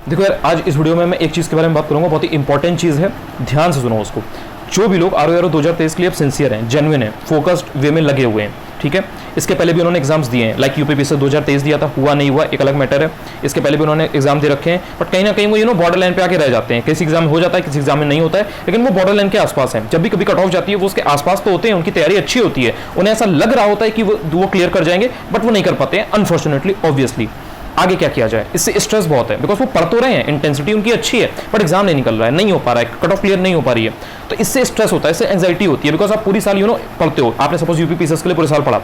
देखो यार, आज इस वीडियो में मैं एक चीज़ के बारे में बात करूंगा, बहुत ही इंपॉर्टेंट चीज़ है, ध्यान से सुनो उसको। जो भी लोग RORO 2023 के लिए अब सिंसियर हैं, जेन्युइन है, फोकस्ड वे में लगे हुए हैं, ठीक है। इसके पहले भी उन्होंने एग्जाम्स दिए हैं, लाइक UPPSC 2023 दिया था, हुआ नहीं हुआ एक अलग मैटर है। इसके पहले भी उन्होंने एग्जाम दे रखे हैं, बट कहीं ना कहीं वो बॉर्डर लाइन पे आके रह जाते हैं। किसी एग्जाम में हो जाता है, किसी एग्जाम में नहीं होता है, लेकिन वो बॉर्डर लाइन के आसपास है। जब भी कभी कट ऑफ जाती है वो उसके आसपास तो होते हैं, उनकी तैयारी अच्छी होती है, उन्हें ऐसा लग रहा होता है कि वो क्लियर कर जाएंगे, बट वो नहीं कर पाते हैं अनफॉर्चुनेटली, ऑब्वियसली। आगे क्या किया जाए, इससे स्ट्रेस बहुत है, बिकॉज वो पढ़ तो रहे हैं, इंटेंसिटी उनकी अच्छी है, बट एग्जाम नहीं निकल रहा है, नहीं हो पा रहा है, कट ऑफ क्लियर नहीं हो पा रही है, तो इससे स्ट्रेस होता है, इससे एंजाइटी होती है। बिकॉज आप पूरी साल पढ़ते हो, आपने सपोज UPPSC के लिए पूरे साल पढ़ा,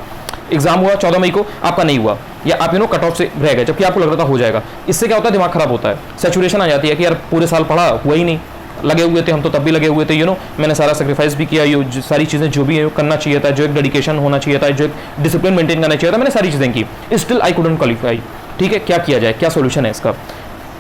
एग्जाम हुआ 14 मई को, आपका नहीं हुआ, या आप कट ऑफ से रह गए, जबकि आपको लग रहा था हो जाएगा। इससे क्या होता है, दिमाग खराब होता है, सैचुरेशन आ जाती है कि यार पूरे साल पढ़ा, हुआ ही नहीं, लगे हुए थे हम तो तब भी लगे हुए थे, मैंने सारा सेक्रीफाइस भी किया, ये सारी चीज़ें जो भी है करना चाहिए था, जो एक डेडिकेशन होना चाहिए था, जो एक डिसिप्लिन मेंटेन करना चाहिए था, मैंने सारी चीज़ें की, स्टिल आई कुडंट क्वालिफाई। ठीक है, क्या किया जाए, क्या सोल्यूशन है इसका।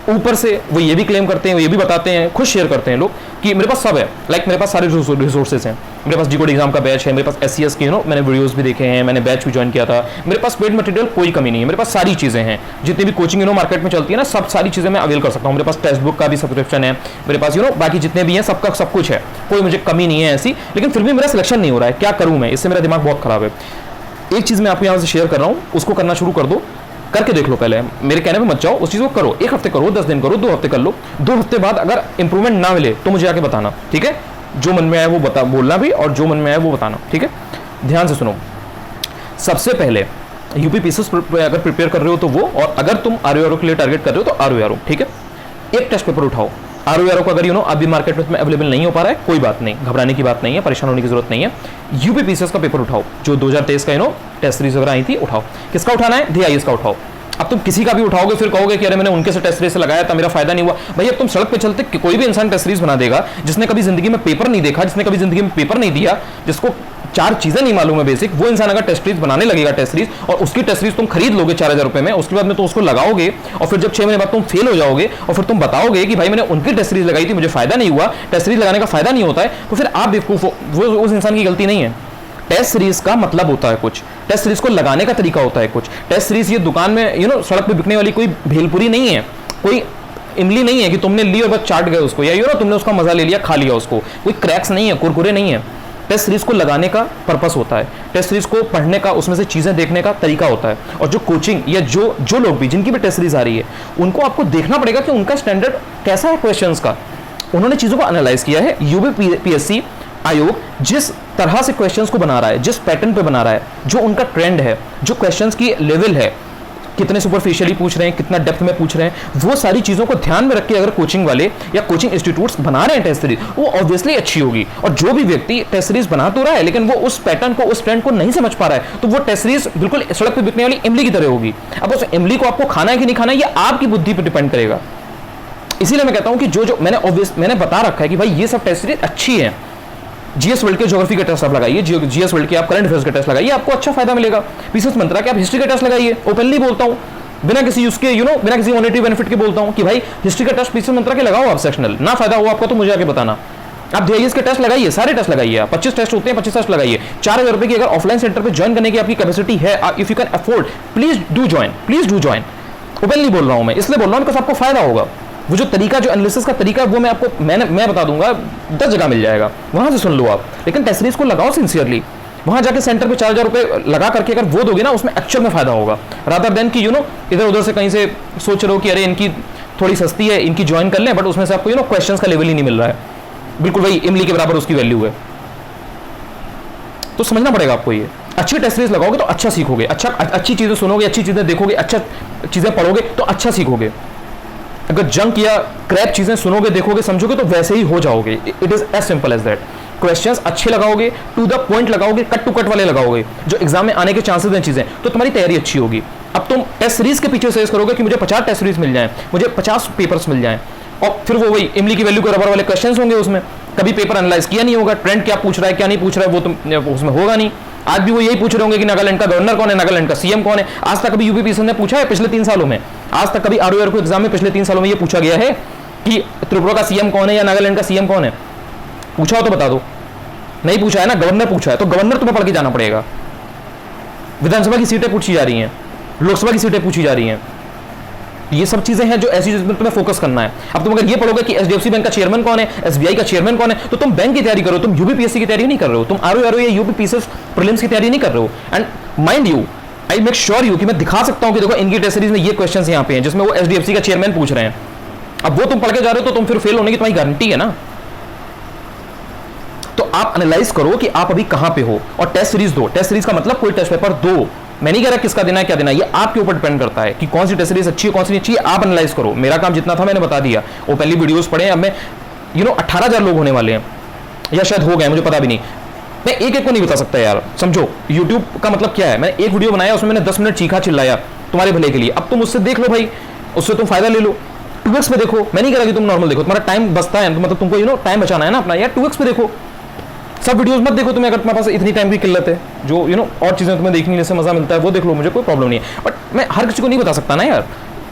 ऊपर से वो ये भी क्लेम करते हैं, वो ये भी बताते हैं, खुद शेयर करते हैं लोग कि मेरे पास सब है, लाइक मेरे पास सारे रिसोर्सेज हैं, मेरे पास डिकोड एग्जाम का बैच है, मेरे पास SCS के मैंने वीडियोस भी देखे हैं, मैंने बैच भी ज्वाइन किया था, मेरे पास पेड मटेरियल कोई कमी नहीं है, मेरे पास सारी चीज़ें हैं, जितनी भी कोचिंग मार्केट में चलती है ना, सब सारी चीज़ें मैं अवेल कर सकता हूँ। मेरे पास टेक्स्ट बुक का भी सब्सक्रिप्शन है, मेरे पास बाकी जितने भी हैं सबका सब कुछ है, कोई मुझे कमी नहीं है ऐसी, लेकिन फिर भी मेरा सिलेक्शन नहीं हो रहा है, क्या करूँ मैं, इससे मेरा दिमाग बहुत खराब है। एक चीज़ मैं आपको यहाँ से शेयर कर रहा हूँ, उसको करना शुरू कर दो, करके देख लो, पहले मेरे कहने पे मत जाओ, उस चीज़ को करो, 1 हफ्ते करो, 10 दिन करो, 2 हफ्ते कर लो, 2 हफ्ते बाद अगर इंप्रूवमेंट ना मिले तो मुझे आके बताना, ठीक है। जो मन में आए वो बोलना भी, और जो मन में आए वो बताना, ठीक है। ध्यान से सुनो, सबसे पहले UPPSC अगर प्रिपेयर कर रहे हो तो वो, और अगर तुम RORO के लिए टारगेट कर रहे हो तो RORO, ठीक है। एक टेस्ट पेपर उठाओ, RORO को अगर अभी मार्केट में तुम्हें अवेलेबल नहीं हो पा रहा है, कोई बात नहीं, घबराने की बात नहीं है, परेशान होने की जरूरत नहीं है। UPPSC का पेपर उठाओ, जो 2023 का टेस्ट सीरीज वगैरह आई थी, उठाओ। किसका उठाना है, DIS का उठाओ। अब तुम किसी का भी उठाओगे फिर कहोगे कि अरे मैंने उनके से टेस्ट सीरीज से लगाया था, मेरा फायदा नहीं हुआ। भाई अब तुम सड़क पे चलते कोई भी इंसान टेस्ट सीरीज बना देगा, जिसने कभी जिंदगी में पेपर नहीं देखा, जिसने कभी जिंदगी में पेपर नहीं दिया, जिसको 4 चीजें नहीं मालूम है बेसिक, वो इंसान अगर टेस्ट सीरीज बनाने लगेगा टेस्ट सीरीज, और उसकी टेस्ट सीरीज तुम खरीद लोगे 4000 रुपए में, उसके बाद में तो उसको लगाओगे, और फिर जब 6 महीने बाद तुम फेल हो जाओगे, और फिर तुम बताओगे कि भाई मैंने उनकी टेस्ट सीरीज लगाई थी, मुझे फायदा नहीं हुआ, टेस्ट सीरीज लगाने का फायदा नहीं होता है, तो फिर आप बेवकूफ हो, वो उस इंसान की गलती नहीं है। टेस्ट सीरीज का मतलब होता है कुछ, टेस्ट सीरीज को लगाने का तरीका होता है कुछ। टेस्ट सीरीज ये दुकान में सड़क पे बिकने वाली कोई भेलपुरी नहीं है, कोई इमली नहीं है कि तुमने ली और बस चाट गए उसको, या तुमने उसका मजा ले लिया, खा लिया उसको, कोई क्रैक्स नहीं है, कुरकुरे नहीं है। टेस्ट सीरीज को लगाने का पर्पस होता है, टेस्ट सीरीज को पढ़ने का, उसमें से चीजें देखने का तरीका होता है। और जो कोचिंग या जो लोग भी जिनकी भी टेस्ट सीरीज आ रही है, उनको आपको देखना पड़ेगा कि उनका स्टैंडर्ड कैसा है क्वेश्चंस का, उन्होंने चीजों को एनालाइज किया है। UPPSC आयोग जिस तरह से क्वेश्चंस को बना रहा है, जिस पैटर्न पे बना रहा है, जो उनका ट्रेंड है, जो क्वेश्चंस की लेवल है, कितने सुपरफिशियली पूछ रहे हैं, कितना डेप्थ में पूछ रहे हैं, वो सारी चीज़ों को ध्यान में रख के अगर कोचिंग वाले या कोचिंग इंस्टीट्यूट्स बना रहे हैं टेस्ट सीरीज, वो ऑब्वियसली अच्छी होगी। और जो भी व्यक्ति टेस्ट सीरीज बना तो रहा है, लेकिन वो उस पैटर्न को, उस ट्रेंड को नहीं समझ पा रहा है, तो वो टेस्ट सीरीज बिल्कुल सड़क पर बिकने वाली इमली की तरह होगी। अब उस इमली को आपको खाना है कि नहीं खाना है, ये आपकी बुद्धि पर डिपेंड करेगा। इसीलिए मैं कहता हूं कि जो मैंने बता रखा है कि भाई ये सब टेस्ट सीरीज अच्छी है। GS वर्ल्ड के ज्योग्राफी के टेस्ट आप लगाइए, GS वर्ल्ड के आप करंट अफेयर्स के टेस्ट लगाइए, आपको अच्छा फायदा मिलेगा। PCS मंत्रा के आप हिस्ट्री के टेस्ट लगाइए, ओपनली बोलता हूं, बिना किसी उसके बिना किसी मॉनेटरी बेनिफिट के बोलता हूं कि भाई हिस्ट्री का टेस्ट PCS मंत्रा के लगाओ आप, सेक्शनल ना फायदा हो आपको तो मुझे आके बताना। आप DIS के टेस्ट लगाइए, सारे टेस्ट लगाइए, आप 25 टेस्ट होते हैं, 25 टेस्ट लगाइए। 4000 रुपए की अगर ऑफलाइन सेंटर पे ज्वाइन करने की आपकी कैपेसिटी है, if you can afford, please do join. Openly बोल रहा हूं मैं, इसलिए बोल रहा हूं बिकॉज आपको फायदा होगा। वो जो तरीका, जो एनालिसिस का तरीका, वो मैं बता दूंगा, 10 जगह मिल जाएगा, वहां से सुन लो आप। लेकिन टेस्ट सीरीज को लगाओ सिंसियरली, वहां जाके सेंटर पे 4000 रुपए लगा करके अगर वो दोगे ना, उसमें एक्चुअल में फायदा होगा, रादर देन कि इधर उधर से कहीं से सोच रहे हो कि अरे इनकी थोड़ी सस्ती है, इनकी ज्वाइन कर लें, बट उसमें से आपको क्वेश्चंस का लेवल ही नहीं मिल रहा है, बिल्कुल भाई इमली के बराबर उसकी वैल्यू है। तो समझना पड़ेगा आपको, ये अच्छी टेस्ट सीरीज लगाओगे तो अच्छा सीखोगे, अच्छी चीजें सुनोगे, अच्छी चीजें देखोगे, अच्छा चीजें पढ़ोगे तो अच्छा सीखोगे। अगर जंक या क्रैप चीजें सुनोगे, देखोगे, समझोगे तो वैसे ही हो जाओगे। It is as simple as that. Questions अच्छे लगाओगे, टू द पॉइंट लगाओगे, कट टू कट वाले लगाओगे, जो एग्जाम में आने के चांसेस हैं चीजें, तो तुम्हारी तैयारी अच्छी होगी। अब तुम टेस्ट सीरीज के पीछे सर्च करोगे कि मुझे 50 टेस्ट सीरीज मिल जाए, मुझे 50 पेपर्स मिल जाए, और फिर वो वही इमली की वैल्यू के रबर वाले क्वेश्चंस होंगे, उसमें कभी पेपर एनालाइज किया नहीं होगा, ट्रेंड क्या पूछ रहा है क्या नहीं पूछ रहा है वो तुम उसमें होगा नहीं। आज भी वो यही पूछ रहे होंगे कि नागालैंड का गवर्नर कौन है, नागालैंड का CM कौन है। आज तक कभी UPPSC ने पूछा है पिछले 3 सालों में? आज तक कभी RORO को एग्जाम में पिछले 3 सालों में ये पूछा गया है कि त्रिपुरा का CM कौन है या नागालैंड का CM कौन है? पूछा हो तो बता दो। नहीं पूछा है ना, गवर्नर पूछा है, तो गवर्नर तुम्हें पढ़ के जाना पड़ेगा। विधानसभा की सीटें पूछी जा रही हैं, लोकसभा की सीटें पूछी जा रही हैं, ये सब चीजें हैं जो ऐसी चीजों पर तुम्हें फोकस करना है। अब तुम अगर ये पढ़ोगे कि एचडीएफसी बैंक का चेयरमैन कौन है, एसबीआई का चेयरमैन कौन है, तो तुम बैंक की तैयारी करो, तुम यूपीपीएससी की तैयारी नहीं कर रहे हो, तुम आरओ या यूपीपीएससी प्रीलिम्स की तैयारी नहीं कर रहे हो। And mind you, I make sure you कि मैं दिखा सकता हूं कि देखो इनकी टेस्ट सीरीज में ये क्वेश्चंस यहां पे हैं जिसमें वो एचडीएफसी का चेयरमैन पूछ रहे हैं। अब वो तुम पढ़ के जा रहे हो तो तुम फिर फेल होने की तुम्हारी गारंटी है ना। तो आप एनालाइज करो कि आप अभी कहां पे हो और टेस्ट सीरीज दो। टेस्ट सीरीज का मतलब कोई टेस्ट पेपर दो, मैं नहीं कह रहा किसका देना है क्या देना है, ये आपके ऊपर डिपेंड करता है कि कौन सी टेस्ट सीरीज अच्छी है कौन सी नहीं अच्छी है। आप एनालाइज करो, मेरा काम जितना था मैंने बता दिया। वो पहली वीडियोस पढ़े, अब मैं 18,000 लोग होने वाले हैं या शायद हो गए, मुझे पता भी नहीं, मैं एक एक को नहीं बता सकता यार। समझो YouTube का मतलब क्या है, मैंने एक वीडियो बनाया उसमें मैंने 10 मिनट चीखा चिल्लाया तुम्हारे भले के लिए। अब तुम उससे देख लो भाई, उससे तुम फायदा ले लो। 2x पे देखो, मैं नहीं कह रहा कि तुम नॉर्मल देखो, तुम्हारा टाइम बचता है, मतलब तुमको टाइम बचाना है ना अपना, यार 2x पे देखो। सब वीडियोस मत देखो, तुम्हें अगर तुम्हारे पास इतनी टाइम की किल्लत है, जो और चीजें तुम्हें देखने से मजा मिलता है वो देख लो, मुझे कोई प्रॉब्लम नहीं है। बट मैं हर किसी को नहीं बता सकता ना यार।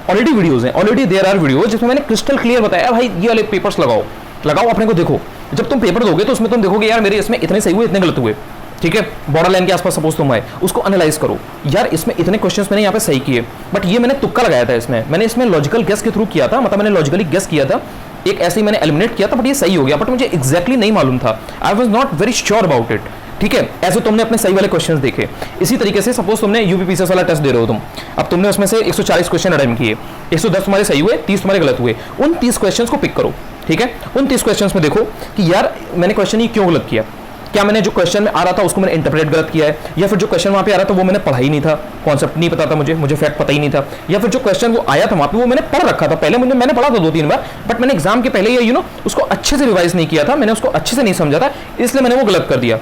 ऑलरेडी वीडियोस हैं, ऑलरेडी देयर आर वीडियोस जिसमें मैंने क्रिस्टल क्लियर बताया भाई ये वाले पेपर्स लगाओ अपने को देखो। जब तुम पेपर दोगे तो उसमें तुम देखोगे यार मेरे इसमें इतने सही हुए इतने गलत हुए, ठीक है। बॉर्डर लाइन के आसपास सपोज तुम आए, उसको एनालाइज करो, यार इसमें इतने क्वेश्चंस मैंने यहाँ पे सही किए, बट ये मैंने तुक्का लगाया था इसमें, मैंने इसमें लॉजिकल गेस के थ्रू किया था, मतलब मैंने लॉजिकली गेस किया था, एक ऐसे ही मैंने एलिमिनेट किया था, बट ये सही हो गया, बट मुझे एग्जैक्टली नहीं मालूम था, I was not very sure about it, ठीक है। ऐसे तुमने अपने सही वाले क्वेश्चंस देखे। इसी तरीके से सपोज तुमने यूपीपीएससी वाला टेस्ट दे रहे हो तुम, अब तुमने उसमें से 140 क्वेश्चन अटेम्प्ट किए, 110 तुम्हारे सही हुए, 30 तुम्हारे गलत हुए। उन 30 क्वेश्चंस को पिक करो, ठीक है। उन 30 क्वेश्चंस में देखो कि यार मैंने क्वेश्चन ये क्यों गलत किया, क्या मैंने जो क्वेश्चन में आ रहा था उसको मैंने इंटरप्रेट गलत किया है, या फिर जो क्वेश्चन वहां पे आ रहा था वो मैंने पढ़ा ही नहीं था, कॉन्सेप्ट नहीं पता था मुझे फैक्ट पता ही नहीं था, या फिर जो क्वेश्चन वो आया था वहां पे वो मैंने पढ़ रखा था पहले, मैंने पढ़ा था 2-3 बार, बट मैंने एग्जाम के पहले ये उसको अच्छे से रिवाइज नहीं किया था, मैंने उसको अच्छे से नहीं समझा था, इसलिए मैंने वो गलत कर दिया।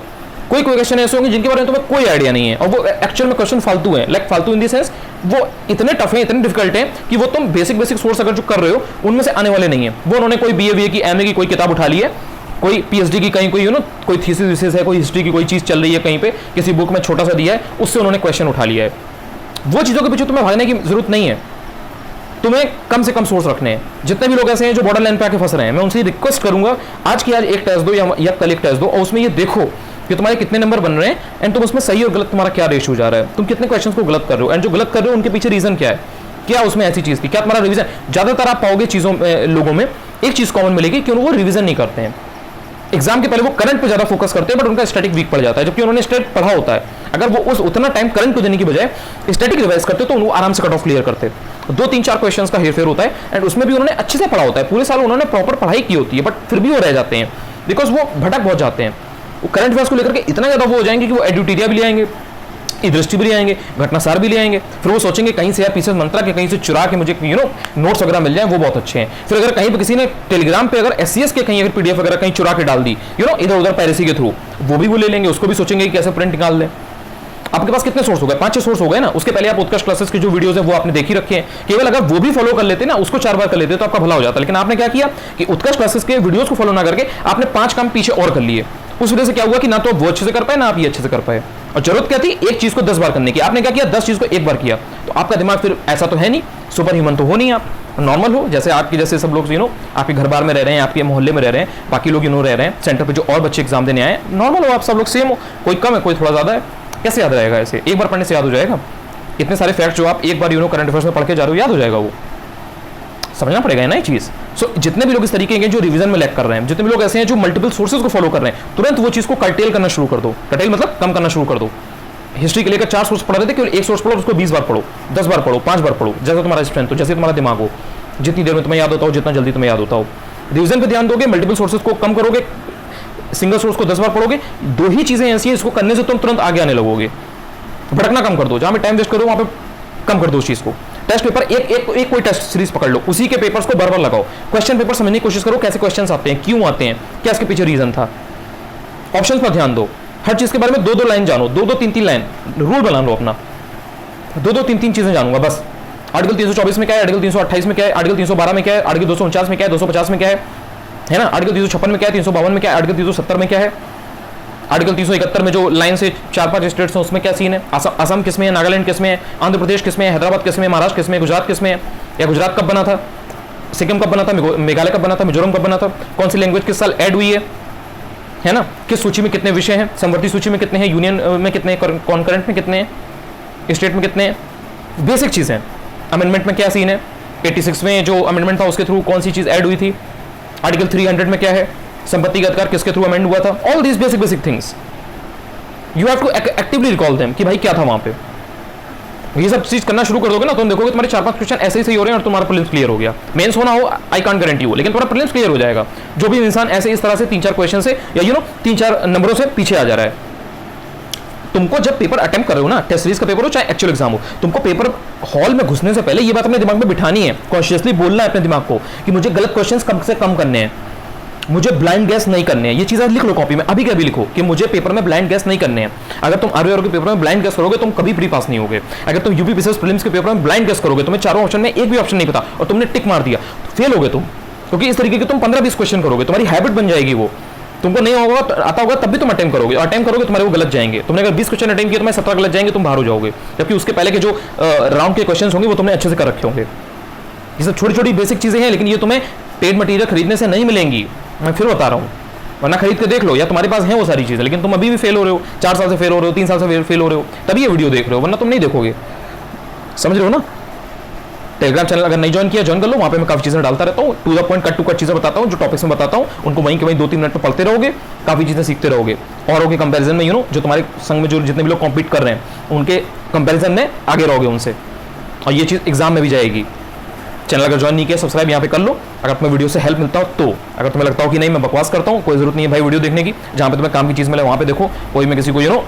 कोई क्वेश्चन ऐसे होंगे जिनके बारे में तुम्हें कोई आइडिया नहीं है और वो एक्चुअल में क्वेश्चन फालतू है, लाइक फालतू इन द सेंस वो इतने टफ है, इतने डिफिकल्ट है कि वो तुम बेसिक सोर्स अगर जो कर रहे हो उनमें से आने वाले नहीं है। वो उन्होंने कोई बीए की एमए की कोई किताब उठा ली है, कोई पीएचडी की कहीं कोई थीसिस है, कोई हिस्ट्री की कोई चीज चल रही है कहीं पे किसी बुक में छोटा सा दिया है, उससे उन्होंने क्वेश्चन उठा लिया है। वो चीजों के पीछे तुम्हें भागने की जरूरत नहीं है, तुम्हें कम से कम सोर्स रखने हैं। जितने भी लोग ऐसे हैं जो बॉर्डर लाइन पे आके फंस रहे हैं, मैं उनसे रिक्वेस्ट करूंगा आज एक टेस्ट दो या कल एक टेस्ट दो और उसमें ये देखो कि तुम्हारे कितने नंबर बन रहे हैं एंड तुम उसमें सही और गलत तुम्हारा क्या रेशियो जा रहा है, तुम कितने क्वेश्चंस को गलत कर रहे हो एंड जो गलत कर रहे हो उनके पीछे रीजन क्या है, क्या उसमें ऐसी चीज थी, क्या तुम्हारा रिवीजन। ज्यादातर आप पाओगे चीजों लोगों में एक चीज कॉमन मिलेगी कि वो रिवीजन नहीं करते हैं। एग्जाम के पहले वो करंट पे ज्यादा फोकस करते हैं बट उनका स्टैटिक वीक पड़ जाता है, जबकि उन्होंने स्टैटिक पढ़ा होता है। अगर वो उतना टाइम करंट को देने की बजाय स्टैटिक रिवाइज करते तो वो आराम से कट ऑफ क्लियर करते। 2-3-4 क्वेश्चंस का हेरफेर होता है एंड उसमें भी उन्होंने अच्छे से पढ़ा होता है, पूरे साल उन्होंने प्रॉपर पढ़ाई की होती है, बट फिर भी वो रह जाते हैं बिकॉज वो भटक बहुत जाते हैं। वो करंट अफेयर्स को लेकर के इतना ज्यादा वो हो जाएंगे कि वो एड्यूटेरिया भी ले आएंगे, दृष्टि भी ले आएंगे, घटनासार भी ले आएंगे, फिर वो सोचेंगे कहीं से या पीसेस मंत्रा के कहीं से चुरा के मुझे नोट्स वगैरह मिल जाए, वो बहुत अच्छे हैं। फिर अगर कहीं पे किसी ने टेलीग्राम पे अगर एससीएस के कहीं अगर पीडीएफ वगैरह कहीं चुरा के डाल दी इधर उधर पायरेसी के थ्रू, वो भी वो ले लेंगे, उसको भी सोचेंगे कि कैसे प्रिंट निकाल लें। आपके पास कितने सोर्स हो गए, 5-6 सोर्स हो गए ना। उसके पहले आप उत्कर्ष क्लासेस की जो वीडियोस है वो आपने देखी रखे हैं, केवल अगर वो भी फॉलो कर लेते ना, उसको 4 बार कर लेते तो आपका भला हो जाता। लेकिन आपने क्या किया कि उत्कर्ष क्लासेस के वीडियोस को फॉलो ना करके आपने 5 काम पीछे और कर लिए। उस वजह से क्या हुआ कि ना तो वो अच्छे से कर पाए ना आप ये अच्छे से कर पाए, और जरूरत क्या थी एक चीज को 10 बार करने की, आपने क्या किया 10 चीज को एक बार किया। तो आपका दिमाग फिर ऐसा तो है नहीं, सुपर ह्यूमन तो हो नहीं, आप नॉर्मल हो जैसे आपके जैसे सब लोग आपके घर बार में रह रहे हैं, आपके मोहल्ले में रह रहे हैं, बाकी लोग रह रहे हैं सेंटर पे जो और बच्चे एग्जाम देने आए, नॉर्मल हो आप सब लोग, सेम हो, कोई कम है कोई थोड़ा ज्यादा है। कैसे याद रहेगा ऐसे, एक बार पढ़ने से याद हो जाएगा? इतने सारे फैक्ट जो आप एक बार करंट अफेयर्स में पढ़ के जा रहे हो याद हो जाएगा? वो समझना पड़ेगा ना ये चीज। सो जितने भी लोग इस तरीके के जो रिवीजन में लैग कर रहे हैं, जितने भी लोग ऐसे हैं जो मल्टीपल सोर्सेज को फॉलो कर रहे हैं, तुरंत वो चीज को कर्टेल करना शुरू कर दो। कर्टेल मतलब कम करना शुरू कर दो। हिस्ट्री के लेकर 4 सोर्स पढ़ रहे थे, केवल एक सोर्स पढ़ो, उसको 20 बार पढ़ो, 10 बार पढ़ो, 5 बार पढ़ो, जैसा तुम्हारा स्ट्रेंथ हो, जैसे तुम्हारा दिमाग हो, जितनी देर में तुम्हें याद होता हो, जितना जल्दी तुम्हें याद होता हो। रिवीजन पे ध्यान दोगे, मल्टीपल सोर्सेज को कम करोगे, सिंगल सोर्स को 10 बार पढ़ोगे। 2 ही चीजें ऐसी हैं इसको करने से तुम तुरंत आगे आने लगोगे। भटकना कम कर दो, जहां पे टाइम वेस्ट करो वहां पे कम कर दो उस चीज को। टेस्ट पेपर एक कोई टेस्ट सीरीज पकड़ लो, उसी के पेपर्स को बार बार लगाओ, क्वेश्चन पेपर समझने की कोशिश करो, कैसे क्वेश्चंस आते हैं, क्यों आते हैं, क्या इसके पीछे रीजन था। ऑप्शंस पर ध्यान दो, हर चीज के बारे में 2-2 लाइन जानो, 2-2 3-3 लाइन रूल बना लो अपना, 2-2 3-3 चीजें जानूंगा बस। आर्टिकल 324 में क्या है, आर्टिकल 328 में क्या है, आर्टिकल 312 में क्या है, आर्टिकल 249 में क्या है, 250 में क्या है ना, आर्टिकल 356 में क्या है, 352 में क्या है, आर्टिकल 370 में क्या है, आर्टिकल 371 में जो लाइन से 4-5 स्टेट्स हैं उसमें क्या सीन है, असम किसमें है, नागालैंड किसमें है, आंध्र प्रदेश किसमें है, हैदराबाद किसमें है, महाराष्ट्र किसमें है, गुजरात किसमें है, या गुजरात कब बना था, सिक्किम कब बना था, मेघालय कब बना था, मिजोरम कब बना था, कौन सी लैंग्वेज किस साल ऐड हुई है ना, किस सूची में कितने विषय हैं, समवर्ती सूची में कितने हैं, यूनियन में कितने, कॉन्करेंट में कितने हैं, स्टेट में कितने हैं, बेसिक चीज़ें। अमेंडमेंट में क्या सीन है, 86 में जो अमेंडमेंट था उसके थ्रू कौन सी चीज ऐड हुई थी, आर्टिकल 300 में क्या है, संपत्ति का अधिकार किसके थ्रू अमेंड हुआ था, all these basic things you have to actively recall them कि भाई क्या था वहां पे। ये सब चीज करना शुरू कर दोगे ना, तुम देखोगे तुम्हारे 4-5 क्वेश्चन ऐसे ही सही हो रहे हैं और तुम्हारा प्रीलिम्स क्लियर हो गया। मेंस होना हो आई कांट गारंटी हो, लेकिन तुम्हारा प्रीलिम्स क्लियर हो जाएगा। जो भी इंसान ऐसे इस तरह से 3-4 क्वेश्चन से या 3-4 नंबरों से पीछे आ जा रहा है, तुमको जब पेपर अटेम्प्ट कर रहे हो ना, टेस्ट सीरीज का पेपर हो चाहे एक्चुअल एग्जाम हो, तुमको पेपर हॉल में घुसने से पहले ये बात अपने दिमाग में बिठानी है, कॉन्शियसली बोलना है अपने दिमाग को कि मुझे गलत क्वेश्चंस कम से कम करने हैं, मुझे ब्लाइंड गैस नहीं करने हैं। ये चीजें लिख लो कॉपी में, अभी क्या भी लिखो कि मुझे पेपर में ब्लाइंड गैस नहीं करने हैं। अगर तुम आरओ के पेपर में ब्लाइंड गैस करोगे तुम कभी प्री पास नहीं होगे। अगर तुम यूपीपीसीएस प्रीलिम्स के पेपर में ब्लाइंड गैस करोगे, तुम्हें चारों ऑप्शन में एक भी ऑप्शन नहीं पता और तुमने टिक मार दिया, फेल होगे तुम। क्योंकि इस तरीके के तुम 15-20 क्वेश्चन करोगे, तुम्हारी हैबिट बन जाएगी वो, तुमको नहीं होगा आता होगा तब भी तुम अटेम्प्ट करोगे, और अटेम्प्ट करोगे तुम्हारे वो गलत जाएंगे। तुमने अगर 20 क्वेश्चन अटेम्प्ट किए तुम्हारे 17 गलत जाएंगे, तुम बाहर हो जाओगे, जबकि उसके पहले के जो राउंड के क्वेश्चन होंगे वो तुमने अच्छे से कर रखे होंगे। ये सब छोटी छोटी बेसिक चीजें हैं, लेकिन ये तुम्हें पेड मटेरियल खरीदने से नहीं मिलेंगी, मैं फिर बता रहा हूँ। वरना खरीद के देख लो, या तुम्हारे पास है वो सारी चीजें, लेकिन तुम अभी भी फेल हो रहे हो, 4 साल से फेल हो रहे हो, 3 साल से फेल हो रहे हो, तभी ये वीडियो देख रहे हो, वरना तुम नहीं देखोगे। समझ रहे हो ना? टेलीग्राम चैनल अगर नहीं ज्वाइन किया ज्वाइन कर लो, वहाँ पे मैं काफी चीजें डालता रहता हूँ, to the point cut to cut चीजें बताता हूँ, जो टॉपिक्स में बताता हूँ उनको वहीं के वहीं 2-3 मिनट में पढ़ते रहोगे, काफी चीजें सीखते रहोगे। औरों के कंपैरिजन में जो तुम्हारे संग में जो जितने भी लोग कॉम्पीट कर रहे हैं उनके कंपैरिजन में आगे रहोगे उनसे, और ये चीज एग्जाम में भी जाएगी। चैनल अगर ज्वाइन नहीं किया सब्सक्राइब यहाँ पे कर लो, अगर तुम्हें वीडियो से हेल्प मिलता हो तो। अगर तुम्हें लगता हो कि नहीं मैं बकवास करता हूँ, कोई जरूरत नहीं है भाई वीडियो देखने की, जहाँ पे तुम्हें काम की चीज मिले वहाँ पे देखो। कोई मैं किसी को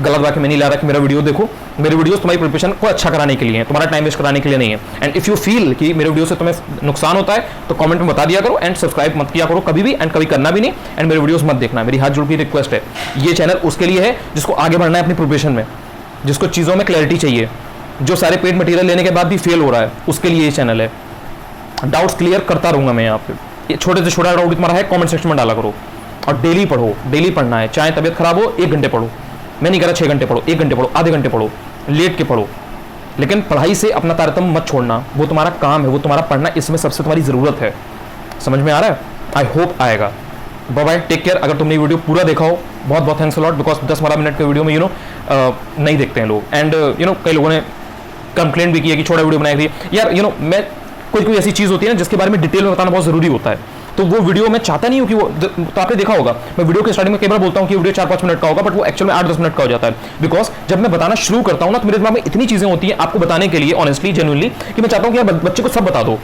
गलत बात में नहीं ला रहा कि मेरा वीडियो देखो, मेरे वीडियोस तुम्हारी प्रिपरेशन को अच्छा कराने के लिए है, तुम्हारा टाइम वेस्ट कराने के लिए नहीं है। एंड इफ यू फील कि मेरे वीडियो से तुम्हें नुकसान होता है तो कमेंट में बता दिया करो, एंड सब्सक्राइब मत किया करो कभी भी, एंड कभी करना भी नहीं, एंड मेरे वीडियोस मत देखना। मेरी हाथ जोड़ की रिक्वेस्ट है, ये चैनल उसके लिए है जिसको आगे बढ़ना है अपनी प्रिपरेशन में, जिसको चीज़ों में क्लैरिटी चाहिए, जो सारे पेड मटेरियल लेने के बाद भी फेल हो रहा है, उसके लिए ये चैनल है। डाउट्स क्लियर करता रहूंगा मैं यहाँ पे, ये छोटे से छोटा डाउट तुम्हारा है कमेंट सेक्शन में डाला करो, और डेली पढ़ो, डेली पढ़ना है, चाहे तबियत खराब हो 1 घंटे पढ़ो, मैं नहीं कह रहा 6 घंटे पढ़ो, 1 घंटे पढ़ो, आधे घंटे पढ़ो, लेट के पढ़ो, लेकिन पढ़ाई से अपना तारतम्य मत छोड़ना, वो तुम्हारा काम है, वो तुम्हारा पढ़ना, इसमें सबसे तुम्हारी जरूरत है। समझ में आ रहा है? आई होप आएगा। Bye bye, take care. अगर तुमने वीडियो पूरा देखा हो बहुत बहुत thanks a lot, because 10-12 minute के वीडियो में नहीं देखते हैं लोग, एंड कई लोगों ने कंप्लेंट भी की है कि छोटा वीडियो बनाई थी यार। मैं कोई ऐसी चीज होती है ना जिसके बारे में डिटेल में बताना बहुत जरूरी होता है, तो वो वीडियो मैं चाहता नहीं हूँ कि वो, तो आपने देखा होगा मैं वीडियो के स्टार्टिंग में कई बार बोलता हूँ कि वीडियो 4-5 मिनट का होगा, बट वो एक्चुअल में 8-10 मिनट का हो जाता है। बिकॉज जब मैं बताना शुरू करता हूँ ना तो मेरे दिमाग में इतनी चीजें होती हैं आपको बताने के लिए, ऑनेस्टली जेन्युइनली, कि मैं चाहता हूँ कि यार बच्चे को सब बता दो,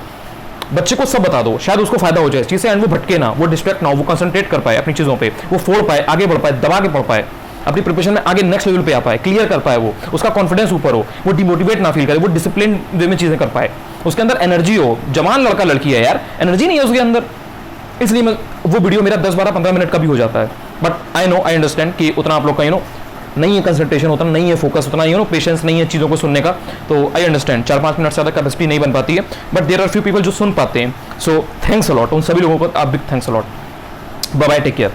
बच्चे को सब बता दो, शायद उसको फायदा हो जाए इस चीज से, एंड वो भटके ना, वो डिस्ट्रैक्ट ना हो, वो कंसंट्रेट कर पाए अपनी चीजों पे, वो फोड़ पाए, आगे बढ़ पाए, दबा के पढ़ पाए, अपनी प्रिपरेशन में आगे नेक्स्ट लेवल पे आ पाए, क्लियर कर पाए, वो उसका कॉन्फिडेंस ऊपर हो, वो डिमोटिवेट ना फील करे, वो डिसिप्लिन वे में चीजें कर पाए, उसके अंदर एनर्जी हो। जवान लड़का लड़की है यार, एनर्जी नहीं है उसके अंदर, इसलिए वो वीडियो मेरा 10-12-15 मिनट का भी हो जाता है। But I know, I understand कि उतना आप लोग का नहीं है कंसंट्रेशन, उतना नहीं है फोकस, उतना पेशेंस नहीं है चीज़ों को सुनने का, तो आई अंडरस्टैंड 4-5 मिनट से ज़्यादा कैपेसिटी नहीं बन पाती है, but there are few people जो सुन पाते हैं। सो थैंक्स अ लॉट, उन सभी लोगों को आप big thanks a lot. Bye bye, take care.